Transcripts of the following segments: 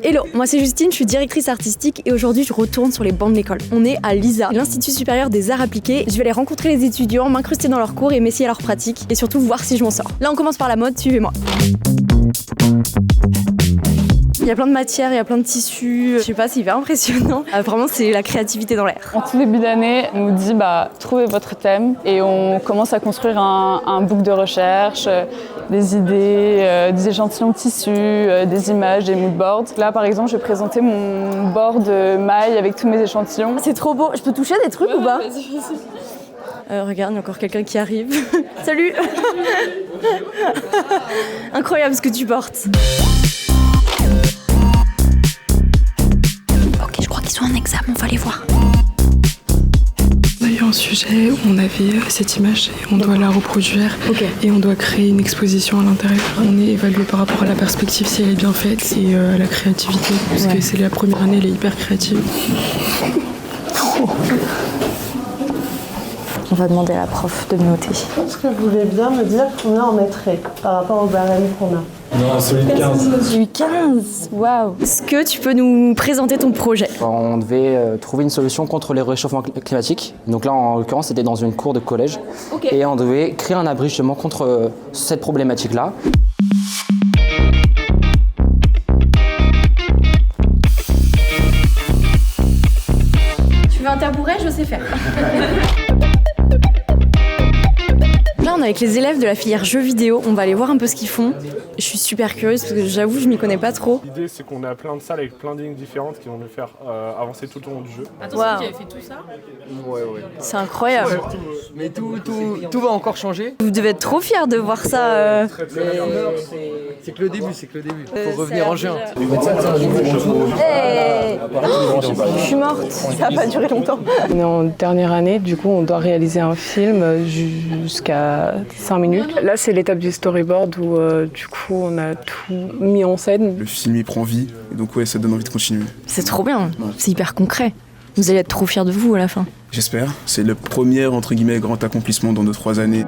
Hello, moi c'est Justine, je suis directrice artistique et aujourd'hui je retourne sur les bancs de l'école. On est à l'ISA, l'Institut supérieur des arts appliqués. Je vais aller rencontrer les étudiants, m'incruster dans leurs cours et m'essayer à leurs pratiques et surtout voir si je m'en sors. Là on commence par la mode, suivez-moi. Il y a plein de matières, il y a plein de tissus, je sais pas, c'est hyper impressionnant. Vraiment, c'est la créativité dans l'air. En tout début d'année, on nous dit trouvez votre thème et on commence à construire un book de recherche, des idées, des échantillons de tissus, des images, des moodboards. Là, par exemple, je vais présenter mon board maille avec tous mes échantillons. C'est trop beau. Je peux toucher à des trucs ou pas? Vas-y. Regarde, il y a encore quelqu'un qui arrive. Salut. Incroyable ce que tu portes. Ok, je crois qu'ils sont en examen, on va les voir. On a eu un sujet où on avait cette image et on doit la reproduire et on doit créer une exposition à l'intérieur. On est évalué par rapport à la perspective, si elle est bien faite et à la créativité, parce que c'est la première année, elle est hyper créative. On va demander à la prof de me noter. Est-ce que vous voulez bien me dire combien on mettrait par rapport au barème qu'on a? Non, celui de 15. J'ai eu 15, waouh. Est-ce que tu peux nous présenter ton projet? On devait trouver une solution contre les réchauffements climatiques. Donc là, en l'occurrence, c'était dans une cour de collège. Et on devait créer un abri justement contre cette problématique-là. Tu veux un tabouret? Je sais faire. Là, on est avec les élèves de la filière jeux vidéo. On va aller voir un peu ce qu'ils font. Je suis super curieuse parce que j'avoue, je m'y connais pas trop. L'idée, c'est qu'on a plein de salles avec plein de lignes différentes qui vont nous faire avancer tout au long du jeu. Attends, c'est vous qui avez fait tout ça? Ouais. C'est incroyable. Ouais. Mais tout va encore changer. Vous devez être trop fiers de voir ça. C'est que le début, Faut revenir en juin. Hey, je suis morte. Ça n'a pas duré longtemps. On est en dernière année, du coup on doit réaliser un film jusqu'à 5 minutes. Là c'est l'étape du storyboard où du coup on a tout mis en scène. Le film il prend vie, et donc ça donne envie de continuer. C'est trop bien, c'est hyper concret. Vous allez être trop fiers de vous à la fin. J'espère, c'est le premier entre guillemets grand accomplissement dans nos 3 années.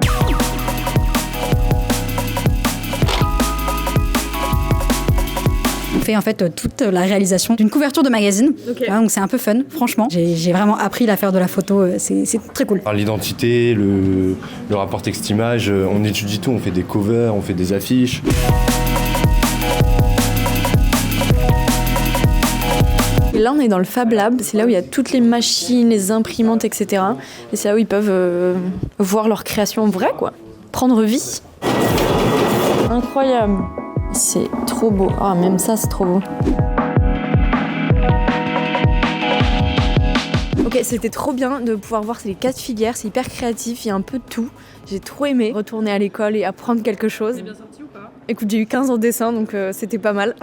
On fait en fait toute la réalisation d'une couverture de magazine. Voilà, donc c'est un peu fun, franchement. J'ai vraiment appris à faire de la photo, c'est très cool. L'identité, le rapport texte-image, on étudie tout, on fait des covers, on fait des affiches. Et là, on est dans le Fab Lab. C'est là où il y a toutes les machines, les imprimantes, etc. Et c'est là où ils peuvent voir leur création en vrai, quoi. Prendre vie. Incroyable. C'est trop beau. Ah, même ça, c'est trop beau. Ok, c'était trop bien de pouvoir voir ces 4 filières. C'est hyper créatif, il y a un peu de tout. J'ai trop aimé retourner à l'école et apprendre quelque chose. C'est bien sorti ou pas? Écoute, j'ai eu 15 en dessin, donc c'était pas mal.